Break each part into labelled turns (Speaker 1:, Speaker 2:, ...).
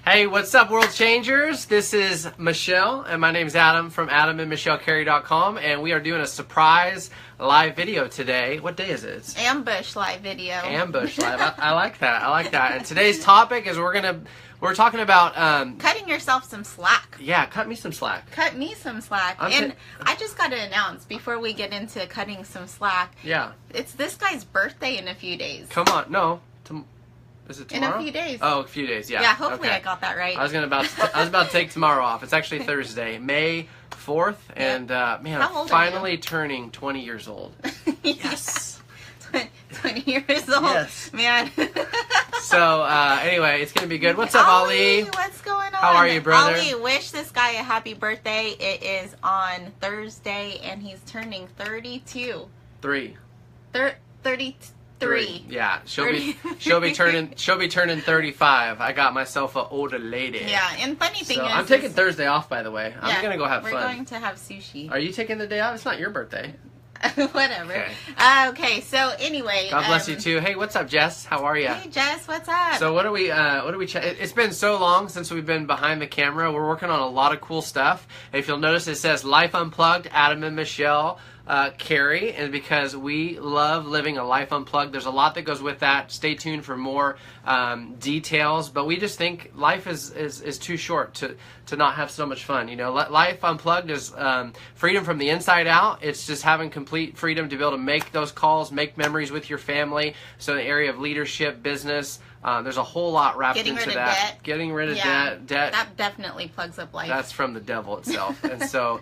Speaker 1: Hey, what's up, world changers? This is Michelle, and my name's Adam from AdamandMichelleCarey.com, and we are doing a surprise live video today. What day is it? It's
Speaker 2: Ambush live video.
Speaker 1: Ambush live. I like that. I like that. And today's topic is we're talking about
Speaker 2: cutting yourself some slack.
Speaker 1: Yeah, cut me some slack.
Speaker 2: Cut me some slack. I just got to announce before we get into cutting some slack.
Speaker 1: Yeah.
Speaker 2: It's this guy's birthday in a few days.
Speaker 1: Come on, no. Is it tomorrow?
Speaker 2: In a few days.
Speaker 1: Oh, a few days, yeah.
Speaker 2: Yeah, hopefully
Speaker 1: okay.
Speaker 2: I got that right.
Speaker 1: I was about to take tomorrow off. It's actually Thursday, May 4th, and man, I'm finally turning 20 years old. Yes.
Speaker 2: 20 years old.
Speaker 1: Yes.
Speaker 2: Man.
Speaker 1: So, anyway, it's going to be good. What's up, Ali?
Speaker 2: What's going on?
Speaker 1: How are you, brother?
Speaker 2: Ali, wish this guy a happy birthday. It is on Thursday, and he's turning 32. 33.
Speaker 1: Yeah, she'll be turning 35. I got myself an older lady.
Speaker 2: Yeah, and funny thing is,
Speaker 1: I'm taking Thursday off, by the way. I'm gonna go have fun.
Speaker 2: We're going to have sushi.
Speaker 1: Are you taking the day off? It's not your birthday.
Speaker 2: Whatever.
Speaker 1: Okay.
Speaker 2: Okay. So anyway,
Speaker 1: God bless you too. Hey, what's up, Jess? How are you?
Speaker 2: Hey, Jess. What's up?
Speaker 1: So what do we it's been so long since we've been behind the camera. We're working on a lot of cool stuff. If you'll notice, it says Life Unplugged, Adam and Michelle Carey, and because we love living a life unplugged, there's a lot that goes with that. Stay tuned for more details, but we just think life is too short to not have so much fun. You know, life unplugged is freedom from the inside out. It's just having complete freedom to be able to make those calls, make memories with your family. So in the area of leadership, business, there's a whole lot wrapped into that. Getting rid of debt.
Speaker 2: That definitely plugs up life.
Speaker 1: That's from the devil itself. And so,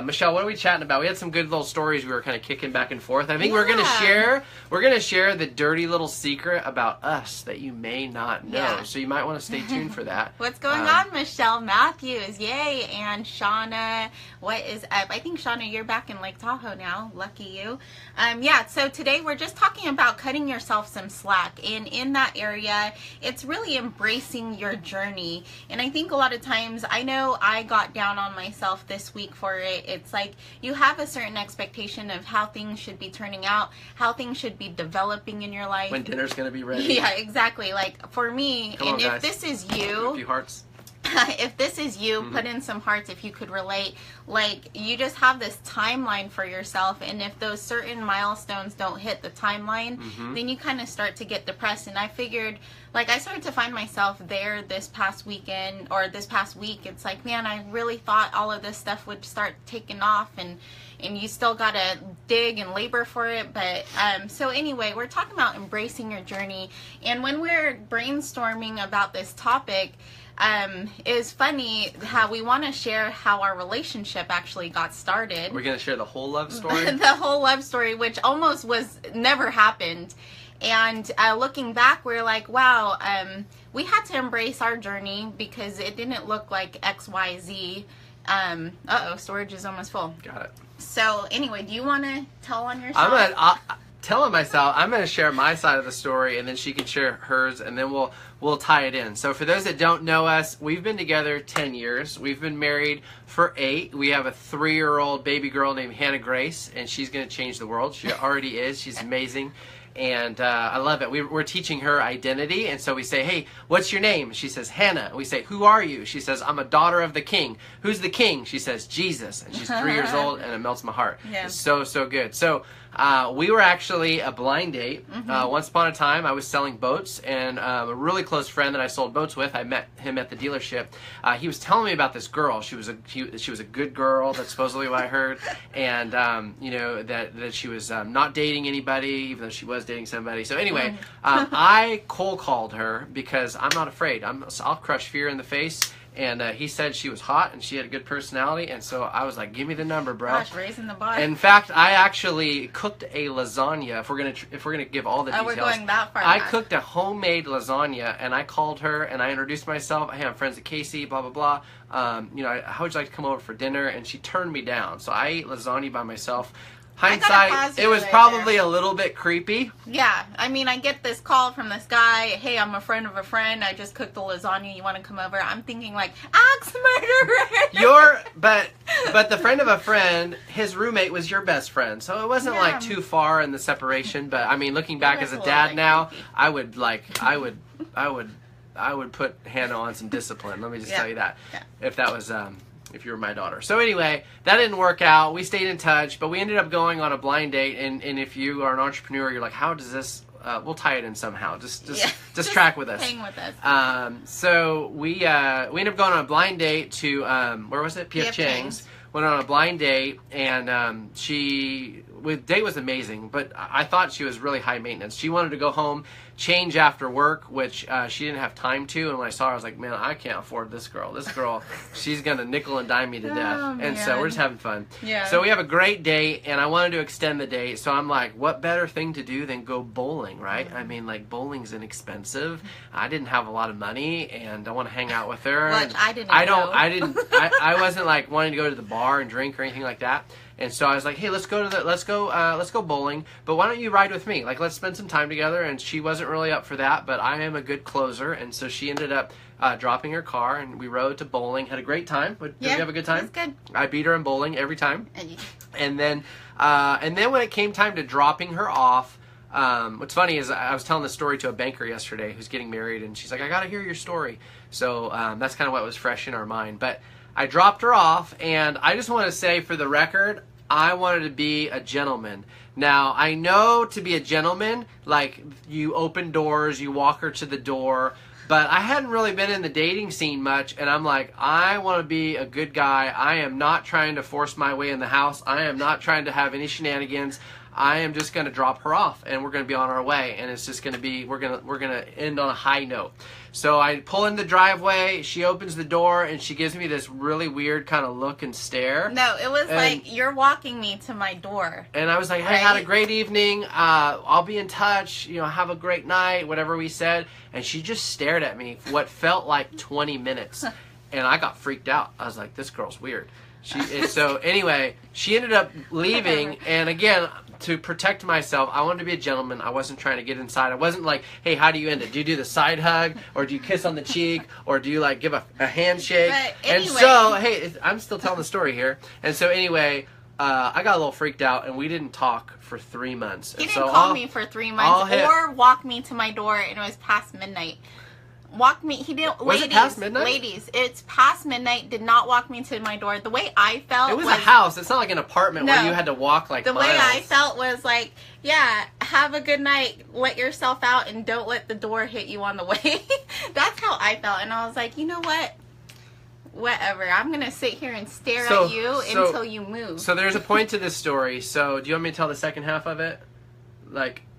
Speaker 1: Michelle, what are we chatting about? We had some good little stories we were kind of kicking back and forth. I think we're gonna share the dirty little secret about us that you may not know.
Speaker 2: Yeah.
Speaker 1: So you might want to stay tuned for that.
Speaker 2: What's going on, Michelle Matthews? Yay! And Shauna, what is up? I think Shauna, you're back in Lake Tahoe now. Lucky you. Yeah. So today we're just talking about cutting yourself some slack, and in that area, it's really embracing your journey. And I think a lot of times, I know I got down on myself this week for it. It's like you have a certain expectation of how things should be turning out, how things should be developing in your life.
Speaker 1: When dinner's gonna be ready.
Speaker 2: Yeah, exactly. Like for me, if this is you,
Speaker 1: a few hearts.
Speaker 2: If this is you, put in some hearts if you could relate. Like, you just have this timeline for yourself, and if those certain milestones don't hit the timeline, then you kind of start to get depressed. And I figured, like, I started to find myself there this past weekend, or this past week. It's like, man, I really thought all of this stuff would start taking off, and you still gotta dig and labor for it. But so anyway, we're talking about embracing your journey, and when we're brainstorming about this topic, is funny how we want to share how our relationship actually got started.
Speaker 1: We're gonna share the whole love story.
Speaker 2: The whole love story, which almost never happened. And looking back, we're like, wow, we had to embrace our journey because it didn't look like XYZ. Storage is almost full.
Speaker 1: Got it.
Speaker 2: So anyway, do you want to tell on yourself?
Speaker 1: Telling myself, I'm going to share my side of the story, and then she can share hers, and then we'll tie it in. So for those that don't know us, we've been together 10 years. We've been married for 8. We have a 3-year-old baby girl named Hannah Grace, and she's going to change the world. She already is. She's amazing. And I love it. We're teaching her identity, and so we say, hey, what's your name? She says, Hannah. We say, who are you? She says, I'm a daughter of the king. Who's the king? She says, Jesus. And she's 3 years old, and it melts my heart. Yeah. It's so good. So we were actually a blind date. Once upon a time, I was selling boats, and a really close friend that I sold boats with, I met him at the dealership. He was telling me about this girl. She was a good girl. That's supposedly what I heard. And you know, that she was not dating anybody, even though she was dating somebody. So anyway, I cold called her because I'm not afraid. I'll crush fear in the face. And he said she was hot and she had a good personality, and so I was like, "Give me the number, bro."
Speaker 2: Gosh, raising the bar.
Speaker 1: In fact, I actually cooked a lasagna. If we're gonna give all the details,
Speaker 2: we're going that far.
Speaker 1: I cooked a homemade lasagna, and I called her and I introduced myself. Hey, I'm friends with Casey. Blah blah blah. You know, how would you like to come over for dinner? And she turned me down. So I ate lasagna by myself. Hindsight, it was probably a little bit creepy.
Speaker 2: Yeah, I mean, I get this call from this guy. Hey, I'm a friend of a friend. I just cooked the lasagna. You want to come over? I'm thinking like, axe murderer.
Speaker 1: But the friend of a friend, his roommate was your best friend, so it wasn't like too far in the separation. But I mean, looking back as a dad now, I would I would put Hannah on some discipline. Let me just tell you that.
Speaker 2: Yeah.
Speaker 1: If that was if you were my daughter. So anyway, that didn't work out. We stayed in touch, but we ended up going on a blind date. And if you are an entrepreneur, you're like, how does this? We'll tie it in somehow. Just track with us.
Speaker 2: Hang with us.
Speaker 1: So we ended up going on a blind date to where was it? P.F. Chang's. Went on a blind date, and the date was amazing, but I thought she was really high maintenance. She wanted to go home, change after work, which she didn't have time to. And when I saw her, I was like, man, I can't afford this girl. This girl, she's gonna nickel and dime me to death. And so we're just having fun.
Speaker 2: Yeah.
Speaker 1: So we have a great date, and I wanted to extend the date. So I'm like, what better thing to do than go bowling, right? I mean, like, bowling's inexpensive. I didn't have a lot of money, and I want to hang out with her.
Speaker 2: Which I didn't.
Speaker 1: I wasn't like wanting to go to the bar and drink or anything like that. And so I was like, hey, let's go bowling, but why don't you ride with me? Like, let's spend some time together. And she wasn't really up for that, but I am a good closer. And so she ended up dropping her car, and we rode to bowling, had a great time. Did you have a good time?
Speaker 2: It was good.
Speaker 1: I beat her in bowling every time. And then when it came time to dropping her off, what's funny is I was telling this story to a banker yesterday who's getting married, and she's like, I got to hear your story. So that's kind of what was fresh in our mind. But I dropped her off, and I just want to say, for the record, I wanted to be a gentleman. Now, I know to be a gentleman, like, you open doors, you walk her to the door, but I hadn't really been in the dating scene much, and I'm like, I want to be a good guy. I am not trying to force my way in the house. I am not trying to have any shenanigans. I am just going to drop her off, and we're going to be on our way, and it's just going to be, we're going to end on a high note. So I pull in the driveway, she opens the door, and she gives me this really weird kind of look and stare.
Speaker 2: No, it was like, you're walking me to my door.
Speaker 1: And I was like, hey, had a great evening. I'll be in touch. Have a great night, whatever we said. And she just stared at me for what felt like 20 minutes. And I got freaked out. I was like, this girl's weird. So anyway, she ended up leaving, and again, to protect myself, I wanted to be a gentleman. I wasn't trying to get inside. I wasn't like, hey, how do you end it? Do you do the side hug, or do you kiss on the cheek, or do you like give a handshake?
Speaker 2: But anyway.
Speaker 1: And so, hey, I'm still telling the story here. And so anyway, I got a little freaked out, and we didn't talk for 3 months.
Speaker 2: He didn't call me for 3 months or walk me to my door, and it was past midnight. Walk me. He didn't.
Speaker 1: Was it past midnight?
Speaker 2: Ladies, it's past midnight. Did not walk me to my door. The way I felt.
Speaker 1: It was a house. It's not like an apartment where you had to walk like
Speaker 2: the
Speaker 1: miles.
Speaker 2: way I felt was like, yeah, have a good night. Let yourself out and don't let the door hit you on the way. That's how I felt, and I was like, you know what? Whatever. I'm gonna sit here and stare at you until you move.
Speaker 1: So there's a point to this story. So do you want me to tell the second half of it?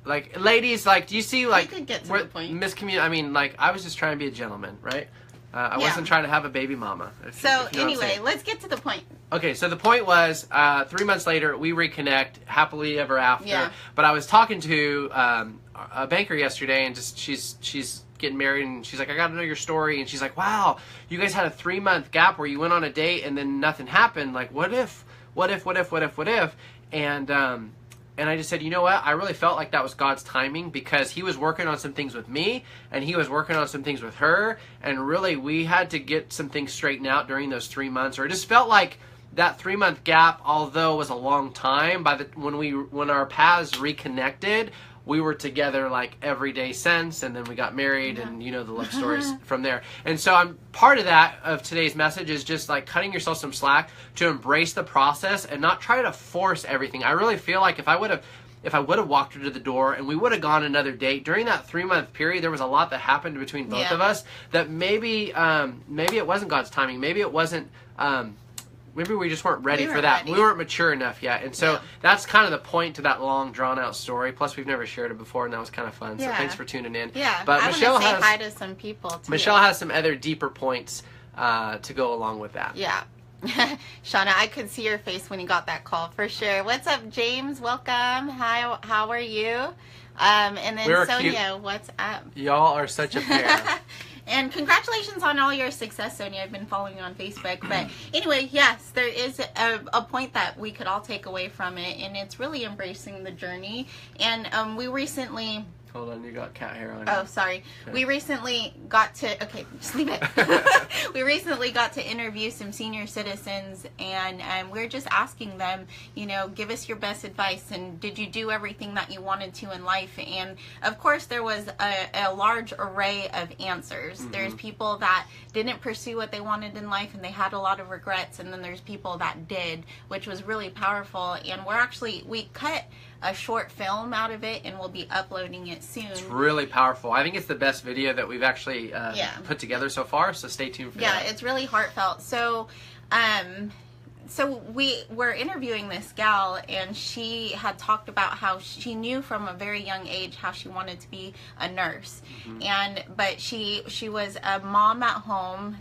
Speaker 1: Like, ladies, like, do you see, like,
Speaker 2: could get to the point.
Speaker 1: I mean, like, I was just trying to be a gentleman, right? I wasn't trying to have a baby mama. If you know
Speaker 2: anyway, let's get to the point.
Speaker 1: Okay, so the point was, 3 months later, we reconnect, happily ever after.
Speaker 2: Yeah.
Speaker 1: But I was talking to a banker yesterday, and just she's getting married, and she's like, I got to know your story. And she's like, wow, you guys had a 3-month gap where you went on a date and then nothing happened. Like, what if? And I just said, you know what? I really felt like that was God's timing, because he was working on some things with me, and he was working on some things with her. And really, we had to get some things straightened out during those 3 months. Or it just felt like that 3-month gap, although it was a long time, when our paths reconnected, we were together like every day since, and then we got married, and the love stories from there. And so part of that of today's message is just like cutting yourself some slack to embrace the process and not try to force everything. I really feel like if I would have walked her to the door and we would have gone another date during that 3-month period, there was a lot that happened between both of us that maybe it wasn't God's timing. Maybe it wasn't. Maybe we just weren't ready for that. We weren't mature enough yet. And so that's kind of the point to that long, drawn-out story. Plus, we've never shared it before, and that was kind of fun. So thanks for tuning in.
Speaker 2: Yeah,
Speaker 1: but Michelle
Speaker 2: want to say hi to some people, too.
Speaker 1: Michelle has some other deeper points to go along with that.
Speaker 2: Yeah. Shauna, I could see your face when you got that call, for sure. What's up, James? Welcome. Hi, how are you? And then Sonia, what's up?
Speaker 1: Y'all are such a pair.
Speaker 2: And congratulations on all your success, Sonia. I've been following you on Facebook. But anyway, yes, there is a point that we could all take away from it, and it's really embracing the journey. And we recently
Speaker 1: Hold on, you got cat hair on.
Speaker 2: Oh, sorry.
Speaker 1: Okay.
Speaker 2: We recently got to, okay, just leave it. We recently got to interview some senior citizens, and we're just asking them, you know, give us your best advice, and did you do everything that you wanted to in life? And of course, there was a large array of answers.
Speaker 1: Mm-hmm.
Speaker 2: There's people that didn't pursue what they wanted in life, and they had a lot of regrets, and then there's people that did, which was really powerful. And we cut a short film out of it, and we'll be uploading it soon.
Speaker 1: It's really powerful. I think it's the best video that we've actually put together so far, so stay tuned for that.
Speaker 2: Yeah, it's really heartfelt. So we were interviewing this gal, and she had talked about how she knew from a very young age how she wanted to be a nurse. Mm-hmm. But she was a mom at home.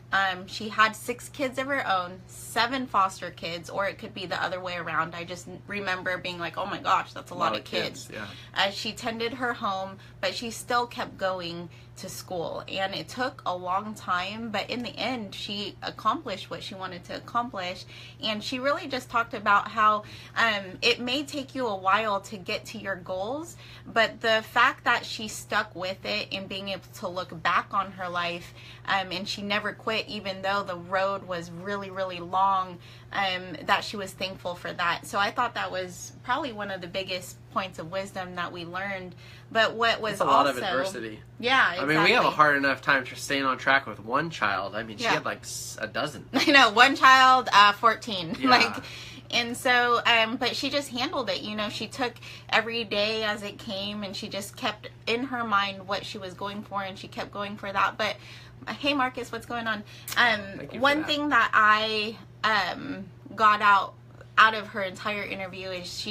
Speaker 2: She had 6 kids of her own, 7 foster kids, or it could be the other way around. I just remember being like, oh my gosh, that's a lot of kids. Yeah. She tended her home, but she still kept going to school, and it took a long time, but in the end she accomplished what she wanted to accomplish. And she really just talked about how it may take you a while to get to your goals, but the fact that she stuck with it and being able to look back on her life, and she never quit even though the road was really, really long, that she was thankful for that. So I thought that was probably one of the biggest points of wisdom that we learned. But what was
Speaker 1: a lot of adversity.
Speaker 2: Yeah, exactly.
Speaker 1: I mean, we have a hard enough time staying on track with one child. I mean, she had like a dozen.
Speaker 2: I know, one child, 14.
Speaker 1: Yeah.
Speaker 2: And so, but she just handled it. You know, she took every day as it came, and she just kept in her mind what she was going for, and she kept going for that. But hey, Marcus, what's going on? One thing that I got out of her entire interview is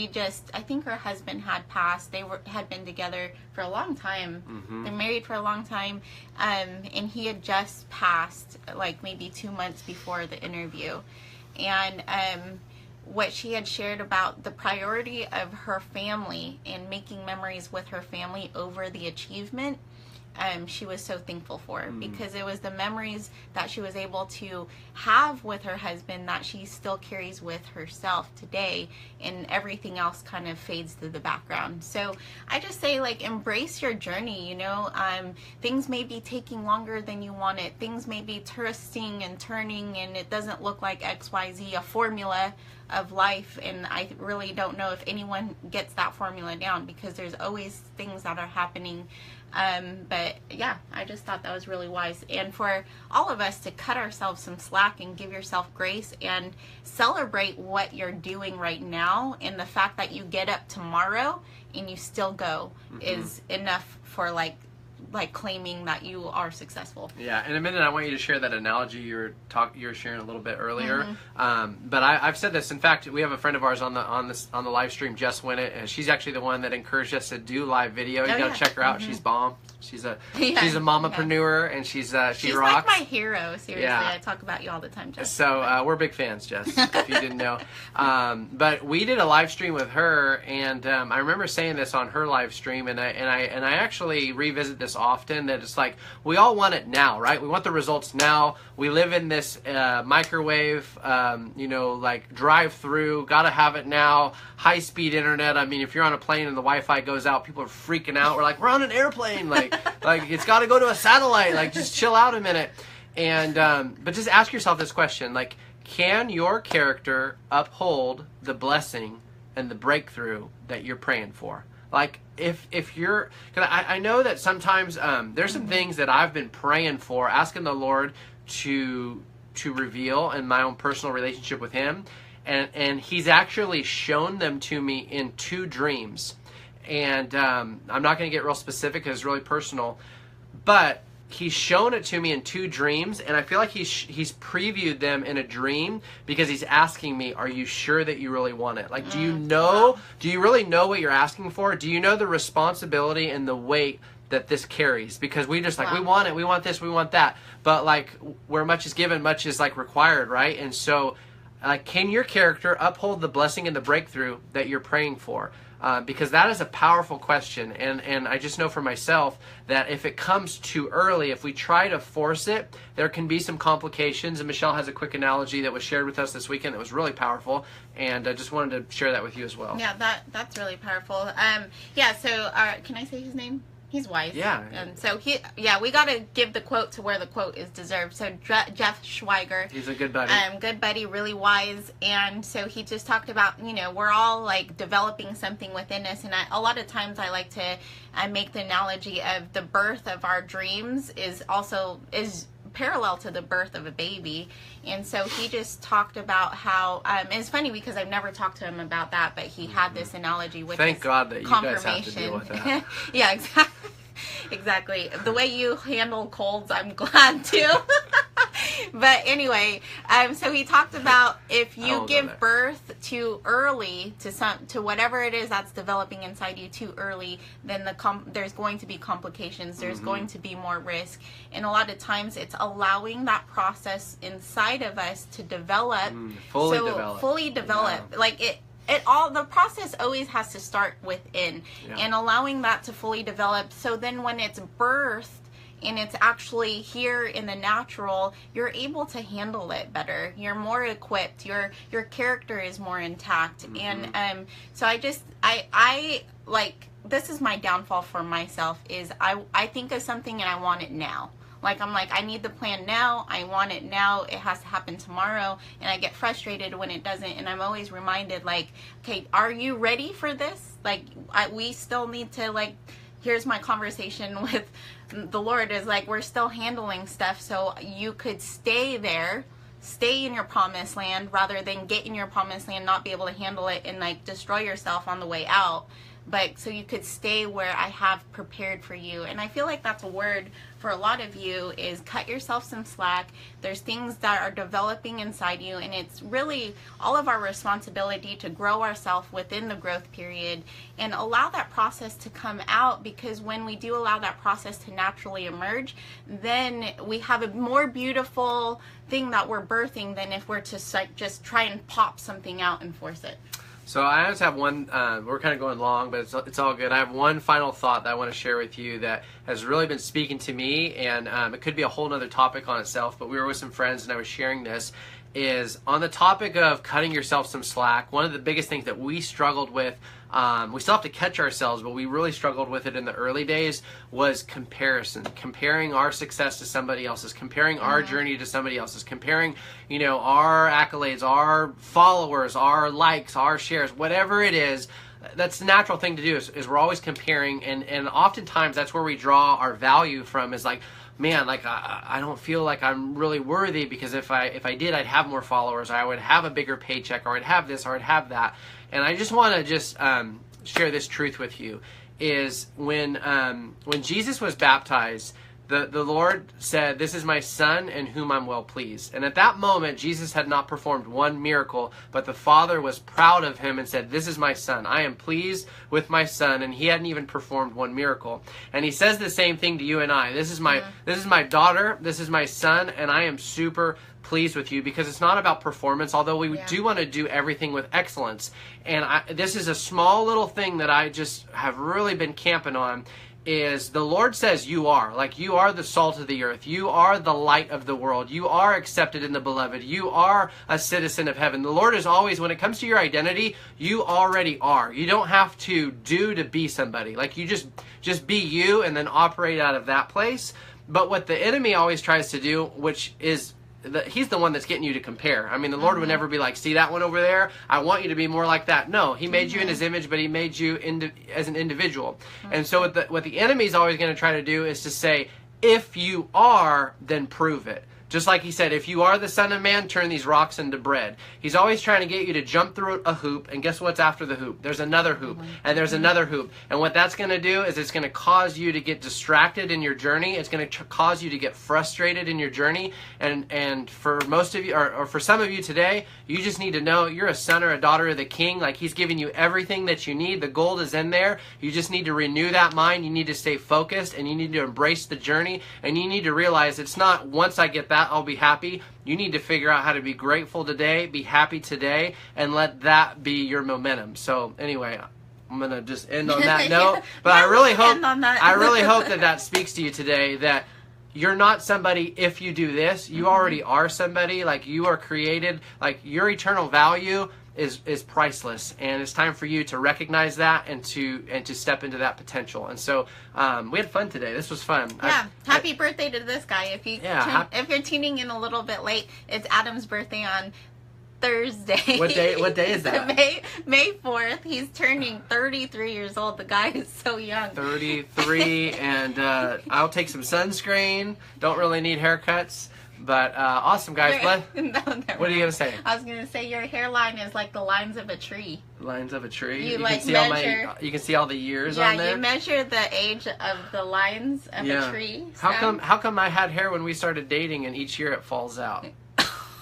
Speaker 2: I think her husband had passed. They had been together for a long time. Mm-hmm. They're married for a long time, and he had just passed like maybe 2 months before the interview. And what she had shared about the priority of her family and making memories with her family over the achievement, she was so thankful for, because it was the memories that she was able to have with her husband that she still carries with herself today, and everything else kind of fades to the background. So I just say, like, embrace your journey. You know, things may be taking longer than you want it. Things may be twisting and turning, and it doesn't look like XYZ, a formula of life, and I really don't know if anyone gets that formula down, because there's always things that are happening. But yeah, I just thought that was really wise, and for all of us to cut ourselves some slack and give yourself grace and celebrate what you're doing right now, and the fact that you get up tomorrow and you still go is enough for like claiming that you are successful. Yeah, in a minute I want you to share that analogy you were sharing a little bit earlier. But I've said this. In fact, we have a friend of ours on the live stream, Jess Winnett, and she's actually the one that encouraged us to do live video. You gotta check her out. She's bomb. She's a mamapreneur, and she's rocks. Like my hero. Seriously, I talk about you all the time, Jess.
Speaker 1: So we're big fans, Jess. If you didn't know, but we did a live stream with her, and I remember saying this on her live stream, and I actually revisit this often, that it's like we all want it now, right? We want the results now. We live in this microwave, like drive-through, gotta have it now, high-speed internet. I mean, if you're on a plane and the Wi-Fi goes out, people are freaking out. We're like, we're on an airplane, like it's got to go to a satellite, like just chill out a minute. And but just ask yourself this question, like, can your character uphold the blessing and the breakthrough that you're praying for? Like, if you're, because I know that sometimes there's some things that I've been praying for, asking the Lord to reveal in my own personal relationship with Him, and He's actually shown them to me in 2 dreams. And I'm not going to get real specific because it's really personal, but He's shown it to me in 2 dreams, and I feel like he's previewed them in a dream, because He's asking me, are you sure that you really want it? Like, do you know, do you really know what you're asking for? Do you know the responsibility and the weight that this carries? Because we just we want it, we want this, we want that. But like, where much is given, much is like required, right? And so, can your character uphold the blessing and the breakthrough that you're praying for? Because that is a powerful question, and I just know for myself that if it comes too early, if we try to force it, there can be some complications. And Michelle has a quick analogy that was shared with us this weekend that was really powerful, and I just wanted to share that with you as well. Yeah, that's really powerful. So can I say his name?
Speaker 2: He's wise.
Speaker 1: Yeah.
Speaker 2: And so we got to give the quote to where the quote is deserved. So Jeff Schweiger.
Speaker 1: He's a good buddy.
Speaker 2: Good buddy, really wise. And so he just talked about, we're all like developing something within us. And a lot of times I like to make the analogy of the birth of our dreams is parallel to the birth of a baby. And so he just talked about how and it's funny because I've never talked to him about that, but he had this analogy with
Speaker 1: thank God that you guys have to deal with that.
Speaker 2: Yeah, exactly. The way you handle colds, I'm glad too. But anyway, so he talked about if you give birth too early to whatever it is that's developing inside you too early, then there's going to be complications. There's going to be more risk, and a lot of times it's allowing that process inside of us to develop, fully develop. Yeah. Like the process always has to start within, and allowing that to fully develop. So then when it's birthed and it's actually here in the natural, you're able to handle it better. You're more equipped. Your character is more intact. And so I like, this is my downfall for myself is I think of something and I want it now. Like, I'm like, I need the plan now. I want it now. It has to happen tomorrow. And I get frustrated when it doesn't. And I'm always reminded, like, okay, are you ready for this? Like, we still need to, like, here's my conversation with the Lord is, like, we're still handling stuff. So you could stay there, stay in your promised land, rather than get in your promised land, not be able to handle it, and, like, destroy yourself on the way out. But so you could stay where I have prepared for you. And I feel like that's a word for a lot of you is cut yourself some slack. There's things that are developing inside you, and it's really all of our responsibility to grow ourselves within the growth period and allow that process to come out, because when we do allow that process to naturally emerge, then we have a more beautiful thing that we're birthing than if we're to just try and pop something out and force it.
Speaker 1: So I just have one, we're kind of going long, but it's all good. I have one final thought that I want to share with you that has really been speaking to me, and it could be a whole nother topic on itself, but we were with some friends and I was sharing this, is on the topic of cutting yourself some slack. One of the biggest things that we struggled with, we still have to catch ourselves, but we really struggled with it in the early days, was comparison. Comparing our success to somebody else's, comparing our journey to somebody else's, comparing, our accolades, our followers, our likes, our shares, whatever it is. That's the natural thing to do is we're always comparing, and oftentimes that's where we draw our value from, is like, man, like I don't feel like I'm really worthy, because if I did, I'd have more followers, or I would have a bigger paycheck, or I'd have this, or I'd have that. And I just want to share this truth with you, is when Jesus was baptized, the Lord said, "This is my son in whom I'm well pleased." And at that moment, Jesus had not performed one miracle, but the Father was proud of him and said, "This is my son. I am pleased with my son." And he hadn't even performed one miracle. And he says the same thing to you and I. This is my daughter. This is my son, and I am super pleased with you, because it's not about performance, although we do want to do everything with excellence. And this is a small little thing that I just have really been camping on, is the Lord says you are. Like, you are the salt of the earth. You are the light of the world. You are accepted in the beloved. You are a citizen of heaven. The Lord is always, when it comes to your identity, you already are. You don't have to do to be somebody. Like, you just be you and then operate out of that place. But what the enemy always tries to do, which is, he's the one that's getting you to compare. I mean, the Lord would never be like, see that one over there? I want you to be more like that. No, he made you in his image, but he made you as an individual. And so what the enemy's always going to try to do is to say, if you are, then prove it. Just like he said, if you are the Son of Man, turn these rocks into bread. He's always trying to get you to jump through a hoop, and guess what's after the hoop? There's another hoop, and there's another hoop. And what that's going to do is it's going to cause you to get distracted in your journey. It's going to cause you to get frustrated in your journey. And for most of you, or for some of you today, you just need to know you're a son or a daughter of the King. Like, he's giving you everything that you need. The gold is in there. You just need to renew that mind. You need to stay focused, and you need to embrace the journey. And you need to realize it's not, once I get that, I'll be happy. You need to figure out how to be grateful today, be happy today, and let that be your momentum. So anyway, I'm going to just end on that note. But I really hope that speaks to you today, that you're not somebody if you do this. You already are somebody. Like, you are created. Like, your eternal value is priceless, and it's time for you to recognize that and to step into that potential. And so we had fun today. This was fun.
Speaker 2: Yeah. Happy birthday to this guy. If you if you're tuning in a little bit late, it's Adam's birthday on Thursday.
Speaker 1: What day is that?
Speaker 2: May 4th. He's turning 33 years old. The guy is so young.
Speaker 1: 33, and I'll take some sunscreen. Don't really need haircuts. But awesome, guys. What are you going to say?
Speaker 2: I was going to say your hairline is like the lines of a tree.
Speaker 1: Lines of a tree?
Speaker 2: You
Speaker 1: can see
Speaker 2: measure...
Speaker 1: you can see all the years on there?
Speaker 2: Yeah, you measure the age of the lines of a tree.
Speaker 1: How come I had hair when we started dating and each year it falls out?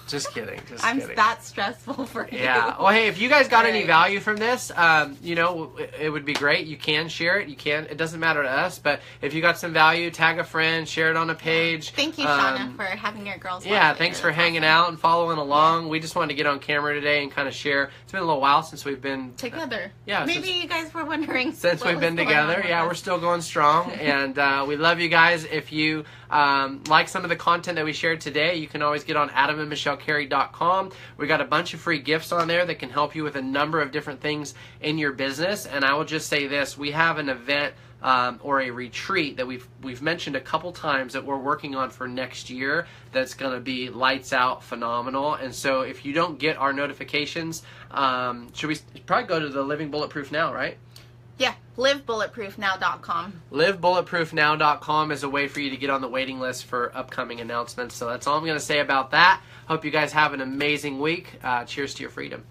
Speaker 1: Just kidding.
Speaker 2: I'm that stressful for you.
Speaker 1: Yeah. Well, hey, if you guys got any value from this, it would be great. You can share it. It doesn't matter to us. But if you got some value, tag a friend, share it on a page.
Speaker 2: Thank you, Shauna, for having your girls.
Speaker 1: Yeah, thanks for hanging out and following along. Yeah. We just wanted to get on camera today and kind of share. It's been a little while since we've been
Speaker 2: together.
Speaker 1: Yeah.
Speaker 2: Maybe you guys were wondering.
Speaker 1: Since we've been together. Yeah, we're still going strong. And we love you guys. If you like some of the content that we shared today, you can always get on AdamandMichelleCarey.com. We got a bunch of free gifts on there that can help you with a number of different things in your business. And I will just say this: we have an event or a retreat that we've mentioned a couple times that we're working on for next year. That's going to be lights out, phenomenal. And so if you don't get our notifications, should we probably go to the Living Bulletproof Now, right?
Speaker 2: Yeah, livebulletproofnow.com.
Speaker 1: Livebulletproofnow.com is a way for you to get on the waiting list for upcoming announcements. So that's all I'm going to say about that. Hope you guys have an amazing week. Cheers to your freedom.